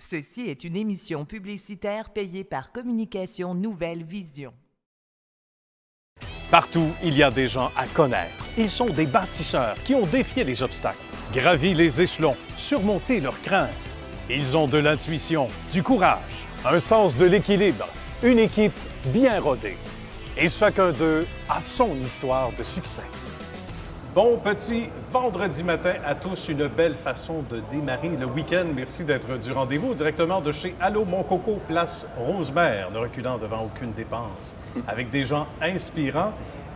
Ceci est une émission publicitaire payée par Communication Nouvelle Vision. Partout, il y a des gens à connaître. Ils sont des bâtisseurs qui ont défié les obstacles, gravi les échelons, surmonté leurs craintes. Ils ont de l'intuition, du courage, un sens de l'équilibre, une équipe bien rodée. Et chacun d'eux a son histoire de succès. Bon petit vendredi matin à tous, une belle façon de démarrer le week-end. Merci d'être du rendez-vous directement de chez Allô Mon Coco, place Rosemère, ne reculant devant aucune dépense, avec des gens inspirants.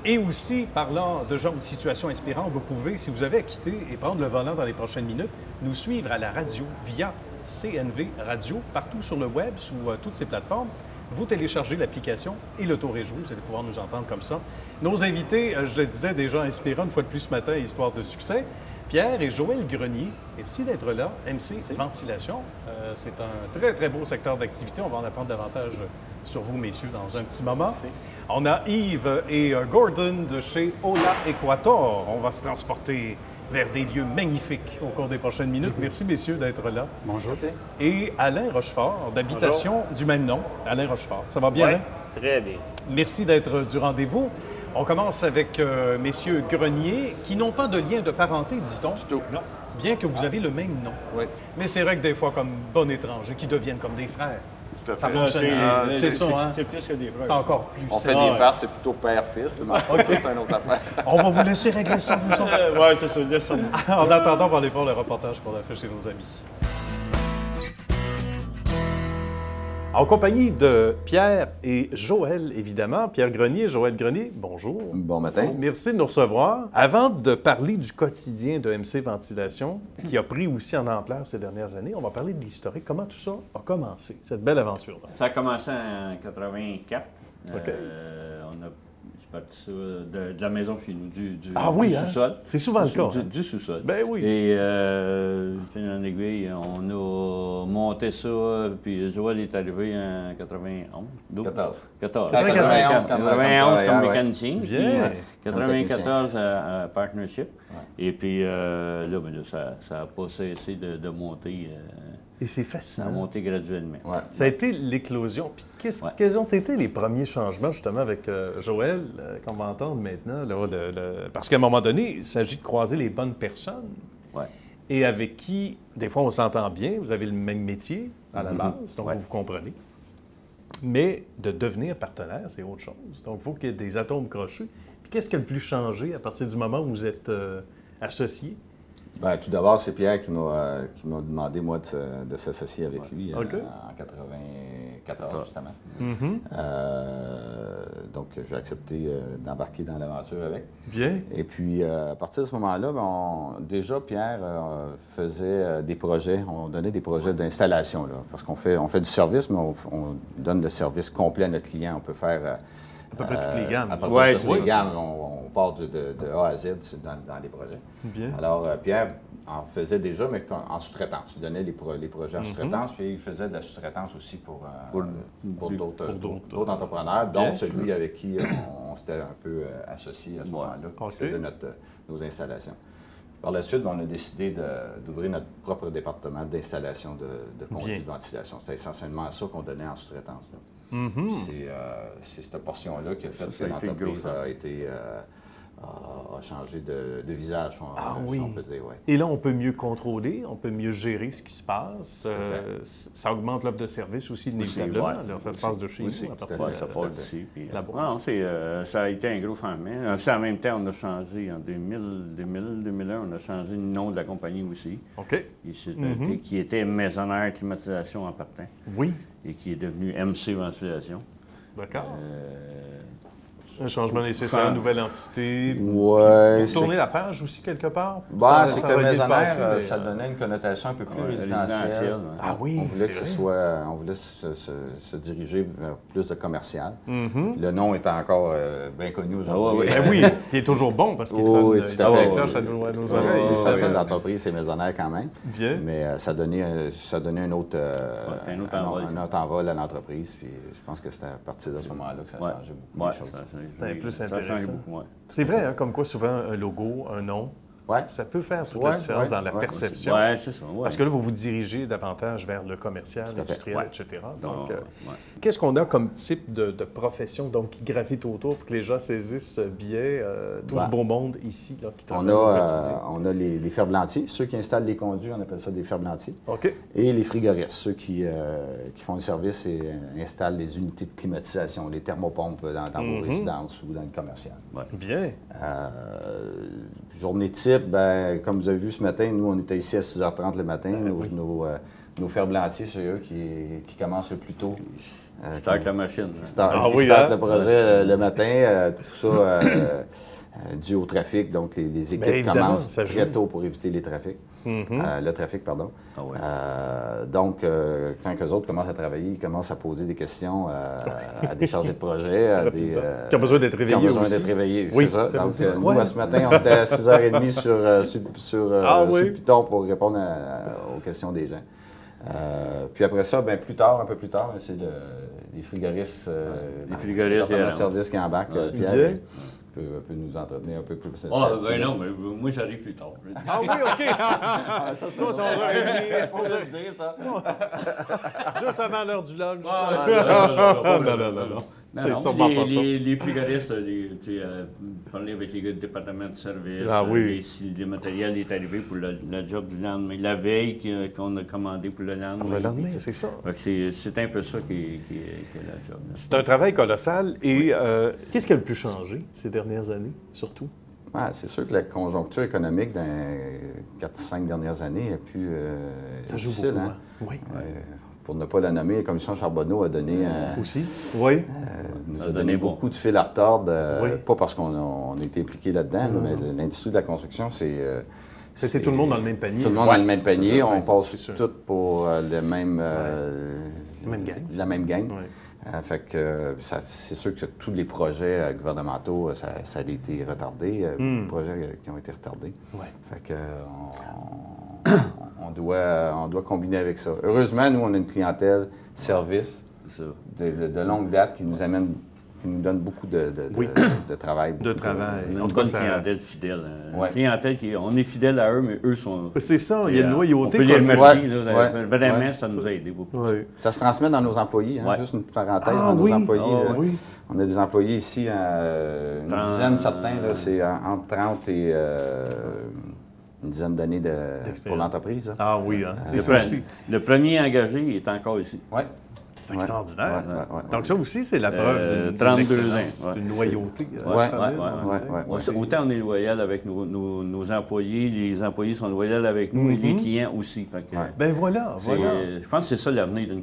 Et aussi, parlant de gens ou de situations inspirantes, vous pouvez, si vous avez à quitter et prendre le volant dans les prochaines minutes, nous suivre à la radio via CNV Radio, partout sur le web, sous toutes ces plateformes. Vous téléchargez l'application et le tour est joué. Vous allez pouvoir nous entendre comme ça. Nos invités, je le disais, des gens inspirants une fois de plus ce matin, histoire de succès. Pierre et Joël Grenier, merci d'être là. MC Ventilation, c'est un très, très beau secteur d'activité. On va en apprendre davantage sur vous, messieurs, dans un petit moment. Merci. On a Yves et Gordon de chez Ola Equator. On va se transporter vers des lieux magnifiques au cours des prochaines minutes. Merci, messieurs, d'être là. Bonjour. Merci. Et Alain Rochefort, d'Habitation du même nom. Alain Rochefort. Ça va bien, Oui, Alain? très bien. Merci d'être du rendez-vous. On commence avec messieurs Grenier, qui n'ont pas de lien de parenté, dit-on. Du tout. Non. Bien que vous avez le même nom. Oui. Mais c'est vrai que des fois, comme bon étranger, qui deviennent comme des frères. Tout à Ça fait. fonctionne. C'est ça, hein? C'est plus que des frères. C'est encore plus. On fait des frères, c'est plutôt père-fils. Mais ça, c'est un autre affaire. On va vous laisser régler ça, vous autres. Oui, c'est ça. Laisse ça. En attendant, on va aller voir le reportage qu'on a fait chez nos amis. En compagnie de Pierre et Joël, évidemment. Pierre Grenier, Joël Grenier, bonjour. Bon matin. Merci de nous recevoir. Avant de parler du quotidien de MC Ventilation, qui a pris aussi en ampleur ces dernières années, on va parler de l'historique. Comment tout ça a commencé, cette belle aventure-là? Ça a commencé en 84. OK. Je suis parti ça de la maison chez nous, du sous-sol. C'est souvent le cas. Du sous-sol. Ben oui. Et, fil en aiguille, on a monté ça, puis Joël est arrivé en 91. 14. 91 comme mécanicien. Bien. Puis, 94 à Partnership. Ouais. Et puis là, ça n'a pas cessé de monter. Et c'est fascinant. Ça a monté graduellement. Ouais. Ça a été l'éclosion. Puis quels ont été les premiers changements, justement, avec Joël, qu'on va entendre maintenant? Là, parce qu'à un moment donné, il s'agit de croiser les bonnes personnes. Ouais. Et avec qui, des fois, on s'entend bien. Vous avez le même métier à la base, donc vous comprenez. Mais de devenir partenaire, c'est autre chose. Donc, il faut qu'il y ait des atomes crochus. Puis qu'est-ce qui a le plus changé à partir du moment où vous êtes associés? Bien, tout d'abord, c'est Pierre qui m'a demandé, moi, de s'associer avec lui en 94, justement. Donc, j'ai accepté d'embarquer dans l'aventure avec. Bien. Et puis, à partir de ce moment-là, déjà, Pierre faisait des projets. On donnait des projets d'installation, là, parce qu'on fait du service, mais on donne le service complet à notre client. On peut faire... à peu près toutes les gammes. À peu près toutes les gammes. On part de A à Z dans les projets. Bien. Alors, Pierre en faisait déjà, mais en sous-traitance. Il donnait les projets en sous-traitance, puis il faisait de la sous-traitance aussi pour d'autres entrepreneurs, dont celui avec qui on s'était un peu associés à ce moment-là, qui faisait nos installations. Par la suite, on a décidé d'ouvrir notre propre département d'installation de conduits de ventilation. C'était essentiellement ça qu'on donnait en sous-traitance. C'est cette portion-là qui a fait que l'entreprise a changé de visage, si on peut dire. Ouais. Et là, on peut mieux contrôler, on peut mieux gérer ce qui se passe. Ça augmente l'offre de service aussi inévitablement. Alors, ça se passe de chez nous, à partir ça passe d'ici. Ça a été un gros phénomène. En même temps, on a changé en 2000-2001, on a changé le nom de la compagnie aussi. OK. Qui était Maisonnaire Climatisation en partant. Oui. Et qui est devenu MC Ventilation. D'accord. Un changement nécessaire, une nouvelle entité. Ouais. Pour tourner la page aussi, quelque part? C'est que Maisonnaire, ça donnait une connotation un peu plus résidentielle. Ah oui, on voulait se diriger vers plus de commercial. Le nom est encore bien connu aujourd'hui. Oui, il est toujours bon parce qu'il sonne cloche à nos oreilles. L'entreprise, c'est Maisonnaire quand même. Bien. Mais ça donnait un autre envol à l'entreprise. Puis je pense que c'était à partir de ce moment-là que ça a changé beaucoup de choses. C'était plus intéressant. C'est vrai, hein, comme quoi souvent un logo, un nom, ça peut faire toute la différence dans la perception. Oui, c'est ça. Parce que là, vous vous dirigez davantage vers le commercial, l'industriel, etc. Donc, qu'est-ce qu'on a comme type de profession donc, qui gravite autour pour que les gens saisissent bien tout ce beau monde ici là, qui travaille au quotidien? On a les ferblantiers, ceux qui installent les conduits, on appelle ça des ferblantiers. OK. Et les frigoristes, ceux qui font le service et installent les unités de climatisation, les thermopompes dans vos résidences ou dans le commercial. Ouais. Bien. Journée type, ben, comme vous avez vu ce matin, nous, on était ici à 6h30 le matin. Nos ferblantiers, c'est eux qui commencent le plus tôt. Start la machine. Start le projet le matin, tout ça dû au trafic. Donc, les équipes commencent très tôt pour éviter le trafic. Ah ouais. Donc, quand eux autres commencent à travailler, ils commencent à poser des questions à des chargés de projet, à des... qui ont besoin d'être réveillés qui ont besoin aussi. d'être réveillés, Oui, c'est ça. Donc, nous, ce matin, on était à 6h30 sur Python pour répondre aux questions des gens. Puis après ça, bien, un peu plus tard, c'est les frigoristes, le service qui embarquent. Pierre peut nous entretenir un peu plus. Ben non, mais moi, j'arrive plus tard. Ah oui, OK! Ça se trouve, on va le dire, ça. Juste avant l'heure du lunch. Non. C'est sûrement pas ça. Les frigoristes, parler avec les gars du département de service, si le matériel est arrivé pour le job du lendemain, la veille qu'on a commandé pour le lendemain. Le lendemain, c'est ça. C'est un peu ça qui est la job. C'est un travail colossal. Et qu'est-ce qui a le plus changé ces dernières années, surtout? Ouais, c'est sûr que la conjoncture économique dans les 4-5 dernières années a pu ça joue difficile. Beaucoup, hein? Oui. Pour ne pas la nommer, la commission Charbonneau a donné... aussi? Oui. Nous a donné beaucoup de fil à retordre, pas parce qu'on a été impliqué là-dedans, mais l'industrie de la construction, c'est... C'était tout le monde dans le même panier. Tout le monde dans le même panier. On passe tout pour la même gang. Fait que c'est sûr que tous les projets gouvernementaux, ça a été retardé, beaucoup de projets qui ont été retardés. Fait que on doit combiner avec ça. Heureusement, nous, on a une clientèle service de longue date qui nous donne beaucoup de travail. Une bonne clientèle fidèle. Une clientèle on est fidèle à eux, mais eux sont... C'est ça, il y a une loyauté. On peut les remercier. Vraiment, ça nous a aidé beaucoup. Ça se transmet dans nos employés. Juste une parenthèse dans nos employés. On a des employés ici, une dizaine certains, c'est entre 30 et... une dizaine d'années pour l'entreprise. Ah oui, hein? Le premier engagé est encore ici. Oui. C'est extraordinaire. Donc ça aussi, c'est la preuve d'une loyauté. Autant on est loyal avec nos employés, les employés sont loyaux avec nous et les clients aussi. Ben voilà. Je pense que c'est ça l'avenir d'une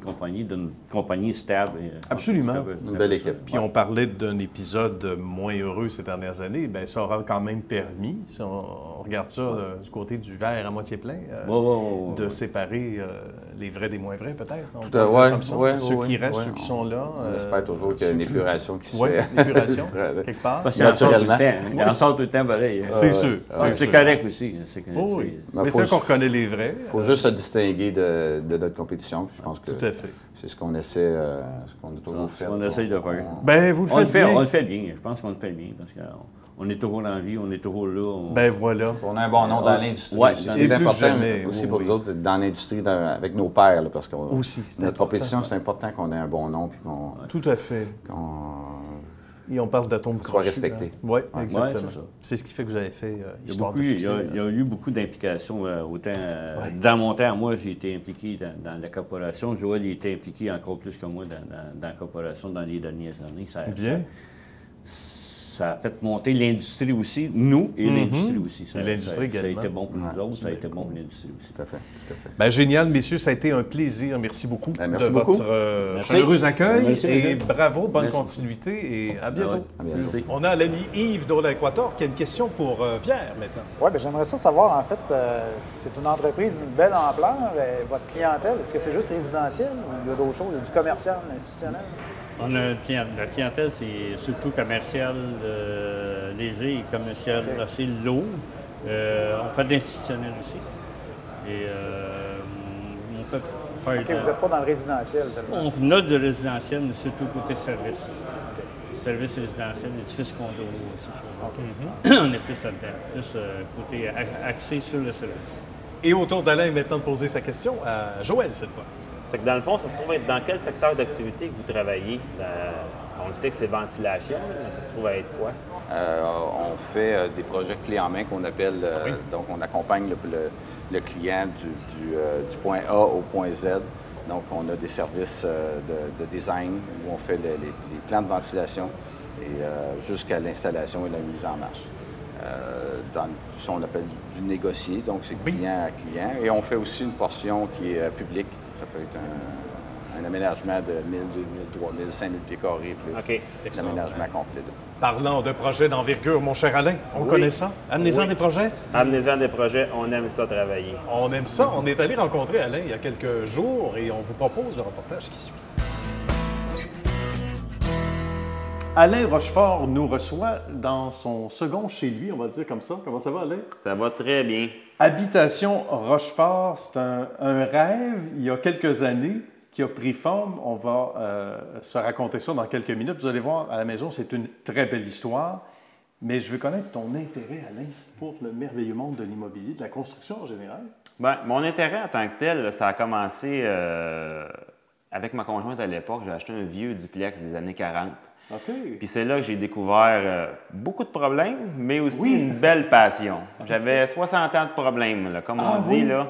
compagnie stable. Absolument. Une belle équipe. Puis on parlait d'un épisode moins heureux ces dernières années. Bien, ça aura quand même permis, si on regarde ça du côté du verre à moitié plein, de séparer les vrais des moins vrais, peut-être. Ceux qui restent, ceux qui sont là. On espère toujours qu'il y a une épuration qui se fait. Une épuration, quelque part. Parce qu'il en sort tout le temps. Il en sort tout le temps, pareil. C'est sûr. C'est correct aussi. Oui. Mais c'est qu'on reconnaît les vrais. Il faut juste se distinguer de notre compétition. Je pense que c'est ce qu'on essaie, ce qu'on a toujours fait. Ce qu'on essaie de faire. Bien, vous le faites bien. On le fait bien. Je pense qu'on le fait bien parce qu'on est toujours en vie, on est toujours là. Ben voilà. On a un bon nom dans l'industrie. C'est important aussi pour nous autres, dans l'industrie, avec nos pairs, parce que notre compétition, c'est important qu'on ait un bon nom. Puis tout à fait. Et on parle d'atomes crochus. Soit respecté. Oui, exactement. C'est ce qui fait que vous avez fait Histoire de succès. Il y a eu beaucoup d'implications. Autant dans mon temps, moi, j'ai été impliqué dans la corporation. Joël était impliqué encore plus que moi dans la corporation dans les dernières années. Ça a fait monter l'industrie aussi, nous et l'industrie aussi. L'industrie également. Ça a été bon pour nous autres, ça a été bon pour l'industrie aussi. Tout à fait. Bien, génial, messieurs, ça a été un plaisir. Merci beaucoup de votre chaleureux accueil et bravo, bonne continuité et à bientôt. Merci. On a l'ami Yves d'Ola-Équateur qui a une question pour Pierre maintenant. Oui, bien, j'aimerais ça savoir, en fait, c'est une entreprise d'une belle ampleur. Votre clientèle, est-ce que c'est juste résidentiel ou il y a d'autres choses? Il y a du commercial, institutionnel? La clientèle, c'est surtout commercial léger et commercial assez lourd. On fait de l'institutionnel aussi. Et on fait faire. OK, vous n'êtes pas dans le résidentiel, tellement. On a du résidentiel, mais surtout côté service. Service résidentiel, édifice condo, ces choses-là. On est plus là-dedans, plus côté axé sur le service. Et autour d'Alain, maintenant de poser sa question à Joël cette fois. Fait que dans le fond, ça se trouve être dans quel secteur d'activité que vous travaillez? On le sait que c'est ventilation, mais ça se trouve à être quoi? On fait des projets clés en main qu'on appelle, donc on accompagne le client du point A au point Z. Donc on a des services de design où on fait les plans de ventilation et jusqu'à l'installation et la mise en marche. Dans ce qu'on appelle du négocié, donc c'est client à client. Et on fait aussi une portion qui est publique. Ça peut être un aménagement de 1000, 2000, 3000, 5000 pieds carrés plus l'aménagement complet. Parlant de projets d'envergure, mon cher Alain, on connaît ça? Amenez-en des projets? Amenez-en des projets, on aime ça travailler. On aime ça. On est allé rencontrer Alain il y a quelques jours et on vous propose le reportage qui suit. Alain Rochefort nous reçoit dans son second chez lui, on va dire comme ça. Comment ça va, Alain? Ça va très bien. Habitation Rochefort, c'est un rêve il y a quelques années qui a pris forme. On va se raconter ça dans quelques minutes. Vous allez voir, à la maison, c'est une très belle histoire. Mais je veux connaître ton intérêt, Alain, pour le merveilleux monde de l'immobilier, de la construction en général. Bien, mon intérêt en tant que tel, ça a commencé avec ma conjointe à l'époque. J'ai acheté un vieux duplex des années 40. OK. Puis c'est là que j'ai découvert beaucoup de problèmes, mais aussi une belle passion. J'avais 60 ans de problèmes, là, comme on dit, là.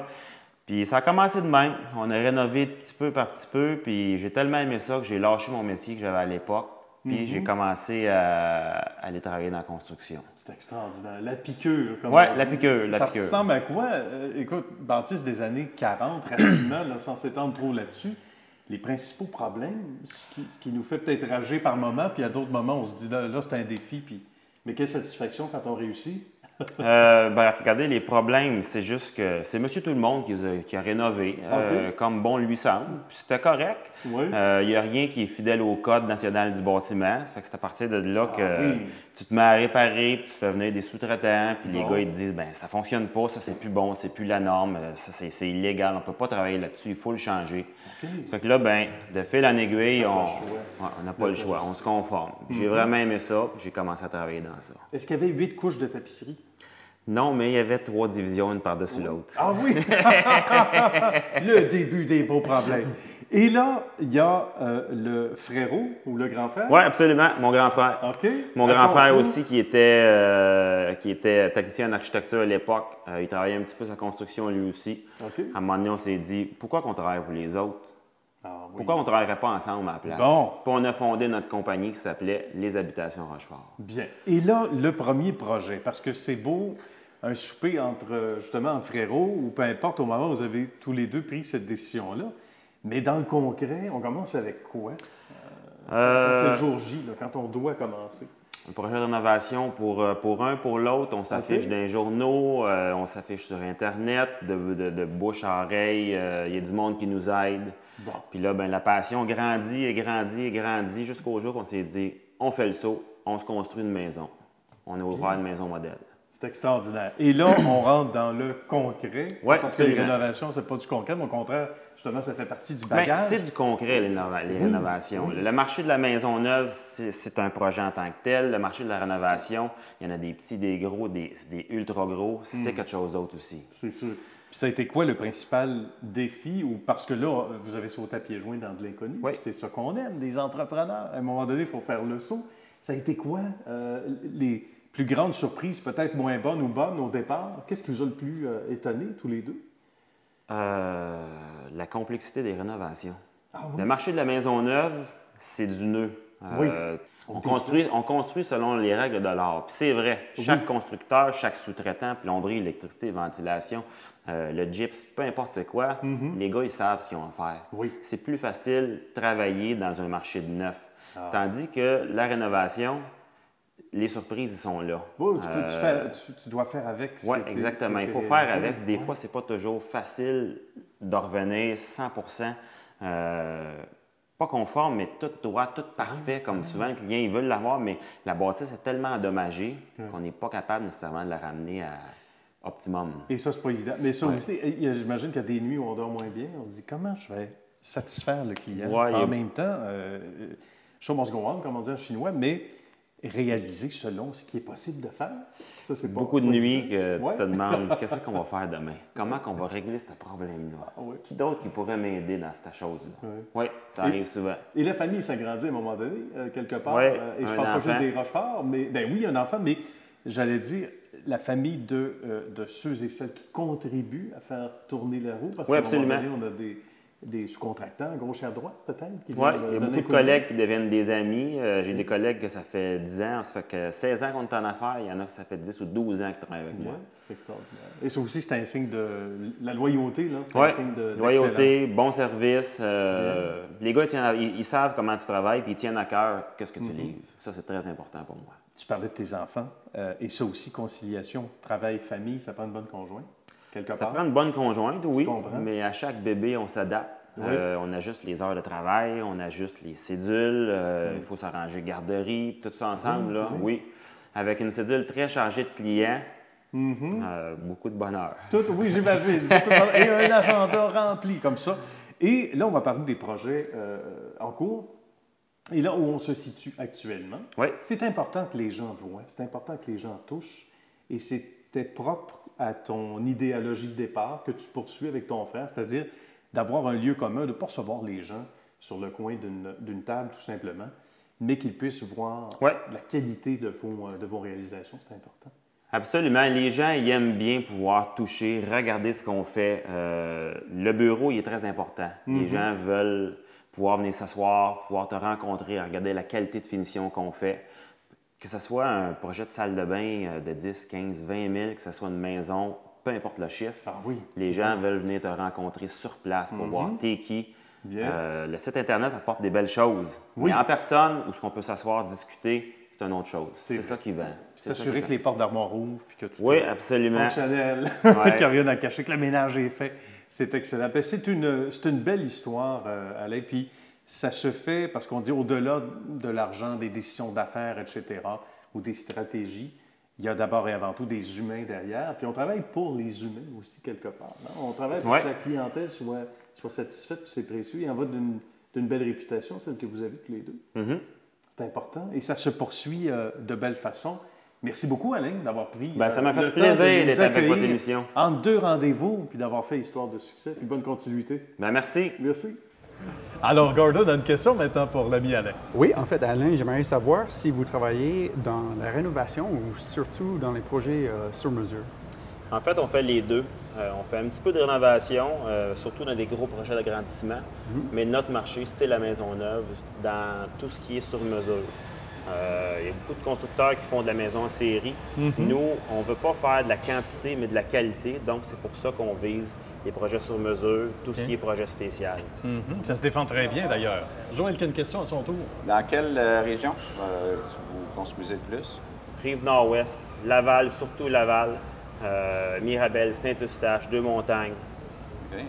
Puis ça a commencé de même. On a rénové petit peu par petit peu, puis j'ai tellement aimé ça que j'ai lâché mon métier que j'avais à l'époque. Puis j'ai commencé à aller travailler dans la construction. C'est extraordinaire. La piqûre, comme Oui, on dit. la piqûre. Ça ressemble à quoi? Écoute, bâtisse des années 40, rapidement, là, sans s'étendre trop là-dessus, les principaux problèmes, ce qui nous fait peut-être rager par moment, puis à d'autres moments, on se dit, là c'est un défi, puis mais quelle satisfaction quand on réussit? Regardez, les problèmes, c'est juste que c'est Monsieur Tout-le-Monde qui a rénové, comme bon lui semble. Puis c'était correct. Il n'y a rien qui est fidèle au Code national du bâtiment. Ça fait que c'est à partir de là que tu te mets à réparer, puis tu fais venir des sous-traitants, puis les gars, ils te disent, ben ça fonctionne pas, ça c'est plus bon, c'est plus la norme, ça c'est illégal, on peut pas travailler là-dessus, il faut le changer. Ça fait que là, ben de fil en aiguille, on n'a pas le choix, on se conforme. J'ai vraiment aimé ça, puis j'ai commencé à travailler dans ça. Est-ce qu'il y avait 8 couches de tapisserie? Non, mais il y avait 3 divisions, une par-dessus l'autre. Ah oui! Le début des beaux problèmes. Et là, il y a le frérot ou le grand frère? Oui, absolument, mon grand frère. OK. Mon grand frère aussi, qui était technicien en architecture à l'époque. Il travaillait un petit peu sa construction lui aussi. OK. À un moment donné, on s'est dit, pourquoi qu'on travaille pour les autres? Pourquoi on ne travaillerait pas ensemble à la place? Bon. Puis on a fondé notre compagnie qui s'appelait Les Habitations Rochefort. Bien. Et là, le premier projet, parce que c'est beau, un souper entre frérots, ou peu importe, au moment où vous avez tous les deux pris cette décision-là. Mais dans le concret, on commence avec quoi? C'est le jour J, là, quand on doit commencer. Un projet de rénovation pour un, pour l'autre. On s'affiche dans les journaux, on s'affiche sur Internet, de bouche à oreille. Il y a du monde qui nous aide. Bon. Puis là, ben, la passion grandit et grandit et grandit jusqu'au jour qu'on s'est dit, on fait le saut, on se construit une maison. On a ouvert une maison modèle. C'est extraordinaire. Et là, on rentre dans le concret. Oui, parce que les rénovations, c'est pas du concret, mais au contraire, justement, ça fait partie du bagage. Bien, c'est du concret, les rénovations. Oui. Le marché de la maison neuve, c'est un projet en tant que tel. Le marché de la rénovation, il y en a des petits, des gros, des ultra gros. C'est quelque chose d'autre aussi. C'est sûr. Puis ça a été quoi le principal défi? Ou parce que là, vous avez sauté à pieds joints dans de l'inconnu. Oui. C'est ça qu'on aime, des entrepreneurs. À un moment donné, il faut faire le saut. Ça a été quoi les plus grandes surprises, peut-être moins bonnes ou bonnes au départ? Qu'est-ce qui vous a le plus étonné, tous les deux? La complexité des rénovations. Ah oui? Le marché de la maison neuve, c'est du nœud. Oui. On construit selon les règles de l'art. Puis c'est vrai, chaque constructeur, chaque sous-traitant, plomberie, électricité, ventilation, le gyps, peu importe c'est quoi, les gars, ils savent ce qu'ils ont à faire. Oui. C'est plus facile de travailler dans un marché de neuf. Tandis que la rénovation, les surprises, ils sont là. Oui, tu dois faire avec. Oui, exactement. Il faut faire avec. Des fois, c'est pas toujours facile de revenir 100%. Pas conforme, mais tout droit, tout parfait, comme souvent les clients ils veulent l'avoir, mais la bâtisse est tellement endommagée qu'on n'est pas capable nécessairement de la ramener optimum. Et ça, c'est pas évident. Mais ça aussi, j'imagine qu'il y a des nuits où on dort moins bien. On se dit, comment je vais satisfaire le client? En même temps, show must go on, comme on dit en chinois, mais réaliser selon ce qui est possible de faire. Ça, c'est beaucoup de nuits que tu te demandes qu'est-ce qu'on va faire demain? Comment qu'on va régler ce problème-là? Qui d'autre qui pourrait m'aider dans cette chose-là? Oui, ça arrive souvent. Et la famille s'agrandit à un moment donné, quelque part. Et je parle pas juste des Rochefort, mais oui, un enfant, mais j'allais dire la famille de ceux et celles qui contribuent à faire tourner la roue. Parce qu'à un moment donné, on a des sous-contractants, à gauche et à droite, peut-être? Oui, il y a beaucoup de collègues qui deviennent des amis. J'ai des collègues que ça fait 10 ans, ça fait que 16 ans qu'on est en affaires. Il y en a que ça fait 10 ou 12 ans qu'ils travaillent avec moi. C'est extraordinaire. Et ça aussi, c'est un signe de la loyauté, là? C'est un signe de loyauté, bon service. Les gars, ils savent comment tu travailles, puis ils tiennent à cœur qu'est-ce que tu livres. Ça, c'est très important pour moi. Tu parlais de tes enfants. Et ça aussi, conciliation, travail, famille, ça prend une bonne conjointe? Ça prend une bonne conjointe, oui, mais à chaque bébé, on s'adapte. On ajuste les heures de travail, on ajuste les cédules, il faut s'arranger garderie, tout ça ensemble, là, oui. Avec une cédule très chargée de clients, beaucoup de bonheur. Oui, j'imagine. Et un agenda rempli comme ça. Et là, on va parler des projets en cours. Et là où on se situe actuellement, c'est important que les gens voient, c'est important que les gens touchent. Et c'était propre à ton idéologie de départ que tu poursuis avec ton frère, c'est-à-dire d'avoir un lieu commun, de ne pas recevoir les gens sur le coin d'une table tout simplement, mais qu'ils puissent voir la qualité de vos réalisations. C'est important. Absolument. Les gens, ils aiment bien pouvoir toucher, regarder ce qu'on fait. Le bureau, il est très important. Les gens veulent pouvoir venir s'asseoir, pouvoir te rencontrer, regarder la qualité de finition qu'on fait. Que ce soit un projet de salle de bain de 10, 15, 20 000, que ce soit une maison, peu importe le chiffre, les gens veulent venir te rencontrer sur place pour voir t'es qui. Le site Internet apporte des belles choses. Mais en personne, où ce qu'on peut s'asseoir, discuter, c'est une autre chose. C'est ça qui vend. S'assurer que les portes d'armoire ouvrent puis que tout est fonctionnel, qu'il n'y a rien à cacher, que le ménage est fait. C'est excellent. C'est une belle histoire, Alain. Puis ça se fait parce qu'on dit au-delà de l'argent, des décisions d'affaires, etc., ou des stratégies, il y a d'abord et avant tout des humains derrière. Puis on travaille pour les humains aussi, quelque part. Non? On travaille pour que la clientèle soit satisfaite, puis c'est précieux. Il y en va d'une belle réputation, celle que vous avez tous les deux. C'est important. Et ça se poursuit de belle façon. Merci beaucoup, Alain, d'avoir pris ça m'a fait plaisir d'être avec votre émission. Entre deux rendez-vous, puis d'avoir fait histoire de succès, puis bonne continuité. Merci. Merci. Alors, Gordon a une question maintenant pour l'ami Alain. Oui, en fait, Alain, j'aimerais savoir si vous travaillez dans la rénovation ou surtout dans les projets sur mesure. En fait, on fait les deux. On fait un petit peu de rénovation, surtout dans des gros projets d'agrandissement, mais notre marché, c'est la maison neuve dans tout ce qui est sur mesure. Il y a beaucoup de constructeurs qui font de la maison en série. Nous, on ne veut pas faire de la quantité, mais de la qualité, donc c'est pour ça qu'on vise les projets sur mesure, tout ce qui est projet spécial. Ça se défend très bien, d'ailleurs. Joël qui a une question à son tour. Dans quelle région vous construisez le plus? Rive-Nord-Ouest, Laval, surtout Laval, Mirabel, Saint-Eustache, Deux-Montagnes.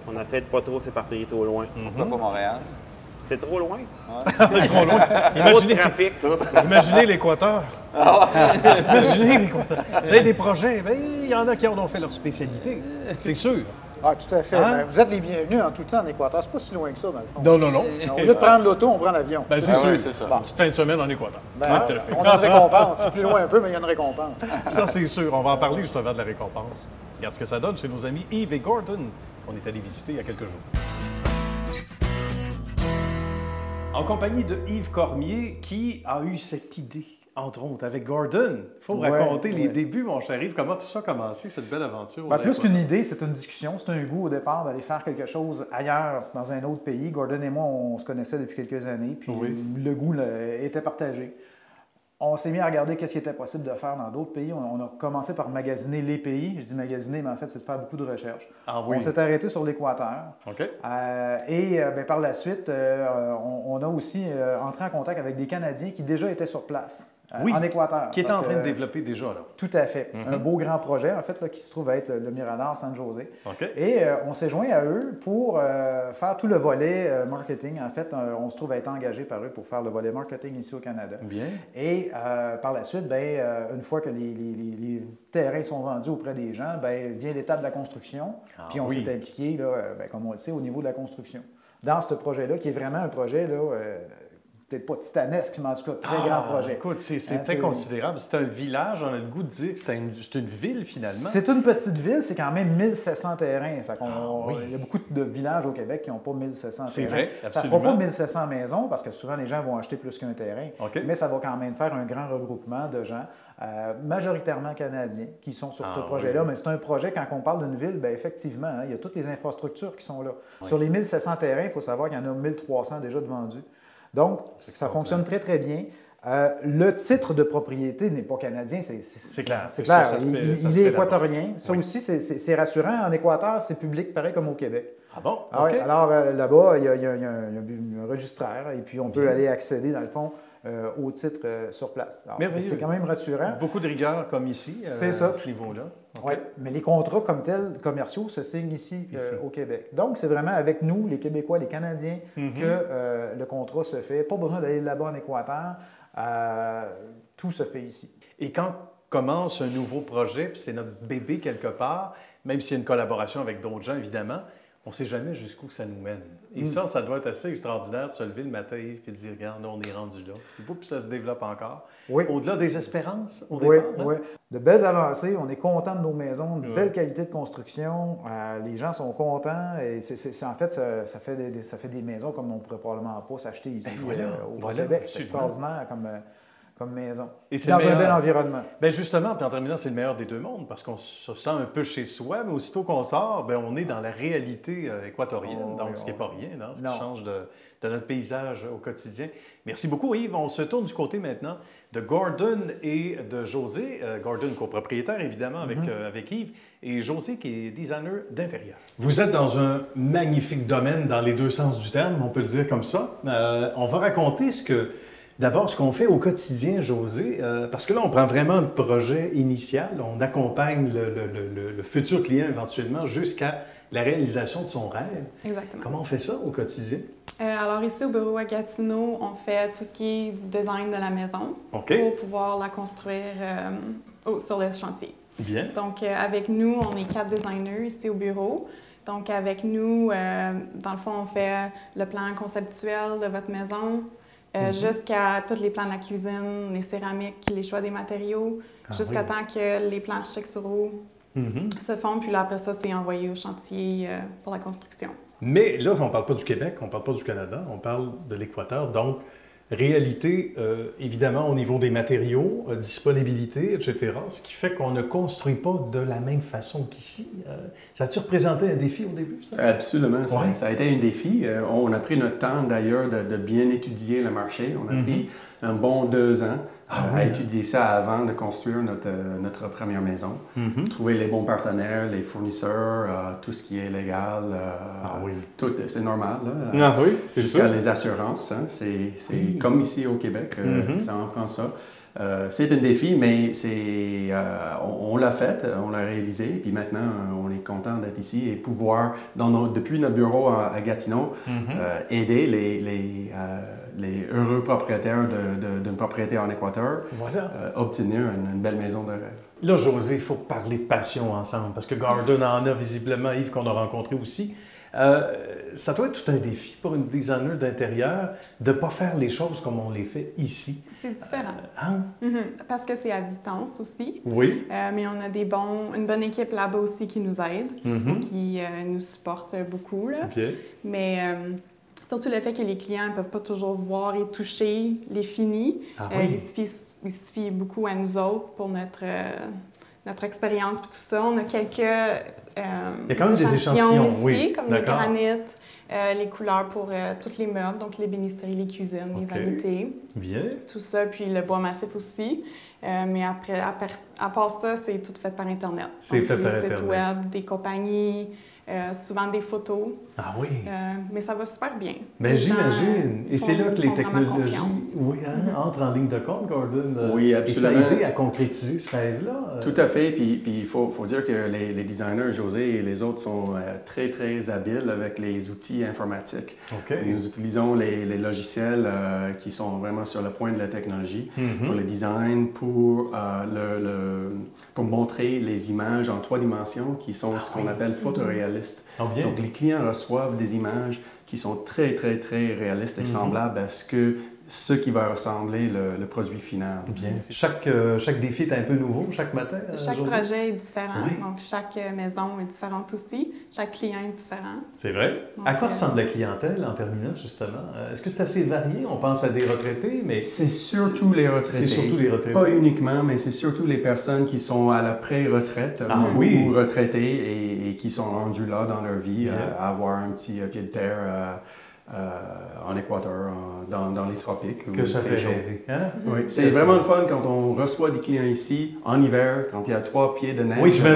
On essaie de pas trop s'éparpiller trop loin. Pourquoi pas Montréal? C'est trop loin. Trop loin. Imaginez l'Équateur. Imaginez l'Équateur. Vous avez des projets, il y en a qui en ont fait leur spécialité, c'est sûr. Ah, tout à fait. Ben, vous êtes les bienvenus en tout temps en Équateur. C'est pas si loin que ça, dans le fond. Non. Au lieu de prendre l'auto, on prend l'avion. Ben, c'est sûr. C'est ça. Une petite fin de semaine en Équateur. On a une récompense. C'est plus loin un peu, mais il y a une récompense. Ça, c'est sûr. On va en parler juste avant de la récompense. Regarde ce que ça donne chez nos amis Yves et Gordon. On est allés visiter il y a quelques jours. En compagnie de Yves Cormier, qui a eu cette idée, entre autres, avec Gordon. Il faut raconter les débuts, mon cher Yves. Comment tout ça a commencé, cette belle aventure? Plus qu'une idée, c'est une discussion. C'est un goût au départ d'aller faire quelque chose ailleurs, dans un autre pays. Gordon et moi, on se connaissait depuis quelques années, puis le goût était partagé. On s'est mis à regarder qu'est-ce qui était possible de faire dans d'autres pays. On a commencé par magasiner les pays. Je dis magasiner, mais en fait, c'est de faire beaucoup de recherches. On s'est arrêté sur l'Équateur. Par la suite, on a aussi entré en contact avec des Canadiens qui déjà étaient sur place. en Équateur. Qui est en train de développer déjà, là. Tout à fait. Un beau grand projet, en fait, là, qui se trouve être le Mirador San José. Okay. Et on s'est joint à eux pour faire tout le volet marketing. En fait, on se trouve à être engagé par eux pour faire le volet marketing ici au Canada. Bien. Et par la suite, une fois que les terrains sont vendus auprès des gens, vient l'étape de la construction. Puis on s'est impliqué, là, comme on le sait, au niveau de la construction. Dans ce projet-là, qui est vraiment un projet, là, peut-être pas titanesque, mais en tout cas, très grand projet. Écoute, c'est très considérable. C'est un village, on a le goût de dire que c'est une ville, finalement. C'est une petite ville, c'est quand même 1700 terrains. Fait il y a beaucoup de villages au Québec qui n'ont pas 1700 terrains. C'est vrai, absolument. Ça ne fera pas 1700 maisons, parce que souvent, les gens vont acheter plus qu'un terrain. Okay. Mais ça va quand même faire un grand regroupement de gens, majoritairement canadiens, qui sont sur ce projet-là. Mais c'est un projet, quand on parle d'une ville, effectivement, il y a toutes les infrastructures qui sont là. Oui. Sur les 1700 terrains, il faut savoir qu'il y en a 1300 déjà de vendus. Donc, ça fonctionne très, très bien. Le titre de propriété n'est pas canadien, c'est clair. C'est clair. Il est équatorien. Ça aussi, c'est rassurant. En Équateur, c'est public, pareil comme au Québec. Ah bon? Okay. Alors, là-bas, il y a un registraire et puis on peut aller accéder, dans le fond, au titre sur place. C'est quand même rassurant. Beaucoup de rigueur comme ici, à ce niveau-là. Okay. Oui, mais les contrats comme tels, commerciaux, se signent ici. Au Québec. Donc, c'est vraiment avec nous, les Québécois, les Canadiens, que le contrat se fait. Pas besoin d'aller là-bas en Équateur. Tout se fait ici. Et quand commence un nouveau projet, puis c'est notre bébé quelque part, même s'il y a une collaboration avec d'autres gens, évidemment, on ne sait jamais jusqu'où ça nous mène. Et ça doit être assez extraordinaire de se lever le matin et de dire, regarde, on est rendu là. Puis ça se développe encore. Oui. Au-delà des espérances, au départ. Oui. De belles avancées. On est content de nos maisons, de belle qualité de construction. Les gens sont contents. Et en fait, ça fait des maisons comme on ne pourrait probablement pas s'acheter ici au Québec. C'est extraordinaire comme maison. Et c'est dans un bel environnement. Bien justement, puis en terminant, c'est le meilleur des deux mondes parce qu'on se sent un peu chez soi, mais aussitôt qu'on sort, on est dans la réalité équatorienne, donc ce qui n'est pas rien, ce qui change de notre paysage au quotidien. Merci beaucoup, Yves. On se tourne du côté maintenant de Gordon et de José. Gordon, copropriétaire, évidemment, avec Yves, et José, qui est designer d'intérieur. Vous êtes dans un magnifique domaine dans les deux sens du terme, on peut le dire comme ça. On va raconter d'abord, ce qu'on fait au quotidien, José, parce que là, on prend vraiment le projet initial, on accompagne le futur client éventuellement jusqu'à la réalisation de son rêve. Exactement. Comment on fait ça au quotidien? Alors ici, au bureau à Gatineau, on fait tout ce qui est du design de la maison pour pouvoir la construire sur le chantier. Bien. Donc, avec nous, on est 4 designers ici au bureau. Donc, avec nous, dans le fond, on fait le plan conceptuel de votre maison, jusqu'à tous les plans de la cuisine, les céramiques, les choix des matériaux, jusqu'à temps que les plans architecturaux se font. Puis là, après ça, c'est envoyé au chantier pour la construction. Mais là, on ne parle pas du Québec, on ne parle pas du Canada, on parle de l'Équateur. Donc, réalité, évidemment, au niveau des matériaux, disponibilité, etc., ce qui fait qu'on ne construit pas de la même façon qu'ici. Ça a-tu représenté un défi au début, ça? Absolument. Ça a été un défi. On a pris notre temps, d'ailleurs, de bien étudier le marché. On a pris un bon 2 ans à étudier ça avant de construire notre première maison. Trouver les bons partenaires, les fournisseurs, tout ce qui est légal. Tout, c'est normal. Là, jusqu'à les assurances. C'est comme ici au Québec, ça en prend ça. C'est un défi, mais on l'a fait, on l'a réalisé, puis maintenant, on est content d'être ici et pouvoir, depuis notre bureau à Gatineau, aider les heureux propriétaires d'une propriété en Équateur obtenir une belle maison de rêve. Là, José, il faut parler de passion ensemble, parce que Gordon en a visiblement, Yves, qu'on a rencontré aussi. Ça doit être tout un défi pour une designer d'intérieur de ne pas faire les choses comme on les fait ici. C'est différent. Parce que c'est à distance aussi. Oui. Mais on a une bonne équipe là-bas aussi qui nous aide, qui nous supporte beaucoup. Là. Mais surtout le fait que les clients ne peuvent pas toujours voir et toucher les finis. Il suffit beaucoup à nous autres pour notre expérience et tout ça. On a quelques il y a quand même des échantillons ici, comme le granit, les couleurs pour tous les meubles, donc les bénisteries, les cuisines, les vanités. Bien. Tout ça, puis le bois massif aussi. Mais après, à part ça, c'est tout fait par Internet. C'est fait par Internet. Des sites web, des compagnies, souvent des photos. Ah oui? Mais ça va super bien. Bien, j'imagine. Et c'est là que les technologies entrent en ligne de compte, Gordon. Oui, absolument. Et ça a aidé à concrétiser ce rêve-là. Tout à fait. Puis il faut dire que les designers, José et les autres, sont très, très habiles avec les outils informatiques. Okay. Nous utilisons les logiciels qui sont vraiment sur le point de la technologie pour le design, pour montrer les images en 3 dimensions qui sont ce qu'on appelle photoréalistes. Donc, les clients reçoivent des images qui sont très, très, très réalistes et semblables à ce qui va ressembler le produit final. Bien. Chaque défi est un peu nouveau chaque matin? Chaque José? projet est différent. Oui. Donc, chaque maison est différente aussi. Chaque client est différent. C'est vrai. Donc, à quoi ressemble la clientèle en terminant, justement? Est-ce que c'est assez varié? On pense à des retraités, mais... C'est surtout les retraités. C'est surtout les retraités. Pas uniquement, mais c'est surtout les personnes qui sont à la pré-retraite ou retraitées et qui sont rendues là dans leur vie, à avoir un petit pied de terre en Équateur, dans les tropiques. Que ça fait rêver. Hein? Oui. C'est vraiment le fun quand on reçoit des clients ici, en hiver, quand il y a 3 pieds de neige. Oui, je me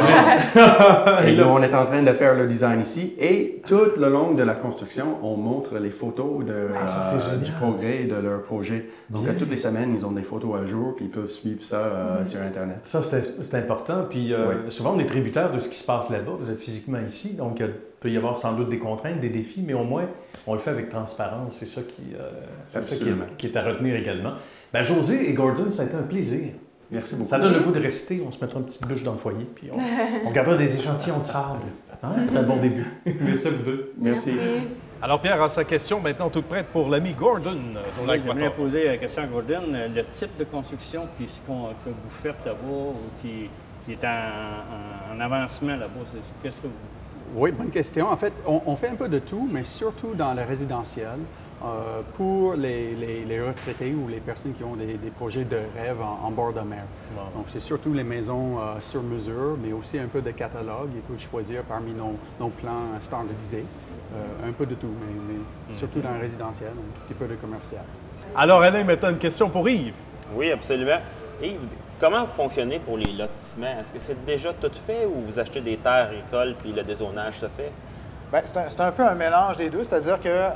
Et là, on est en train de faire le design ici. Et tout le long de la construction, on montre les photos du progrès de leur projet. Donc, toutes les semaines, ils ont des photos à jour, puis ils peuvent suivre ça sur Internet. Ça, c'est important. Puis souvent, on est tributaire de ce qui se passe là-bas. Vous êtes physiquement ici, donc il peut y avoir sans doute des contraintes, des défis, mais au moins, on le fait avec transparence. C'est ça qui est à retenir également. Ben, José et Gordon, ça a été un plaisir. Merci beaucoup. Ça donne le goût de rester. On se mettra une petite bûche dans le foyer, puis on gardera des échantillons de sable. C'est un bon début. Merci à vous deux. Merci. Alors, Pierre a sa question maintenant toute prête pour l'ami Gordon. J'aimerais poser la question à Gordon. Le type de construction que vous faites là-bas ou qui est en avancement là-bas, qu'est-ce que vous... Oui, bonne question. En fait, on fait un peu de tout, mais surtout dans le résidentiel. Pour les retraités ou les personnes qui ont des projets de rêve en bord de mer. Wow. Donc, c'est surtout les maisons sur mesure, mais aussi un peu de catalogue. Ils peuvent choisir parmi nos plans standardisés. Un peu de tout, mais surtout dans le résidentiel, un tout petit peu de commercial. Alors, Alain, maintenant une question pour Yves. Oui, absolument. Yves, comment vous fonctionnez pour les lotissements? Est-ce que c'est déjà tout fait ou vous achetez des terres agricoles puis le dézonage se fait? Bien, c'est un peu un mélange des deux, c'est-à-dire que,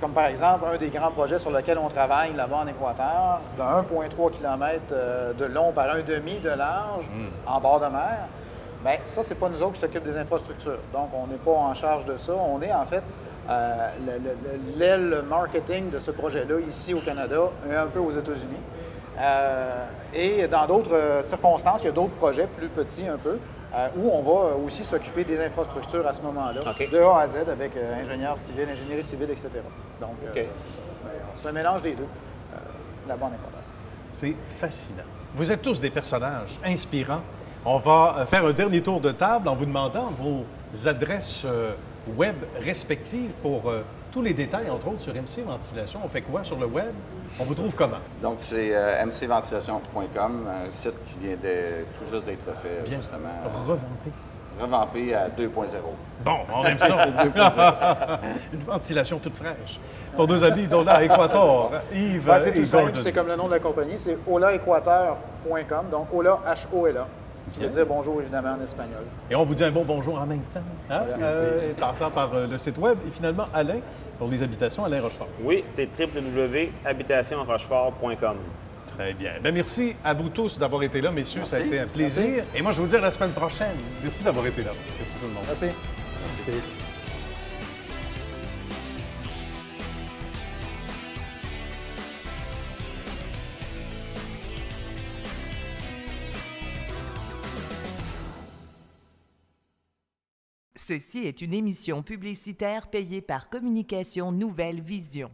comme par exemple, un des grands projets sur lequel on travaille là-bas en Équateur, de 1,3 km de long par 1,5 de large, en bord de mer, bien, ça, c'est pas nous autres qui s'occupent des infrastructures. Donc, on n'est pas en charge de ça. On est, en fait, l'aile marketing de ce projet-là, ici au Canada et un peu aux États-Unis. Et dans d'autres circonstances, il y a d'autres projets plus petits un peu, où on va aussi s'occuper des infrastructures à ce moment-là, de A à Z avec ingénieurs civils, ingénierie civile, etc. Donc, c'est un mélange des deux, là-bas en Équateur. C'est fascinant. Vous êtes tous des personnages inspirants. On va faire un dernier tour de table en vous demandant vos adresses web respectives pour tous les détails, entre autres, sur MC Ventilation. On fait quoi sur le web? On vous trouve comment? Donc, c'est mcventilation.com, un site qui vient tout juste d'être fait, bien, justement. Revampé à 2.0. Bon, on aime ça. Une ventilation toute fraîche. Pour deux amis d'Ola Équateur, Yves c'est tout simple, c'est comme le nom de la compagnie, c'est olaequateur.com, donc Ola, H-O-L-A. Ça veut dire bonjour, évidemment, en espagnol. Et on vous dit un bon bonjour en même temps, passant par le site web. Et finalement, Alain, pour les habitations, Alain Rochefort. Oui, c'est www.habitationrochefort.com. Très bien. Bien, merci à vous tous d'avoir été là, messieurs. Merci. Ça a été un plaisir. Merci. Et moi, je vous dis à la semaine prochaine. Merci d'avoir été là. Merci tout le monde. Merci. Merci. Ceci est une émission publicitaire payée par Communication Nouvelle Vision.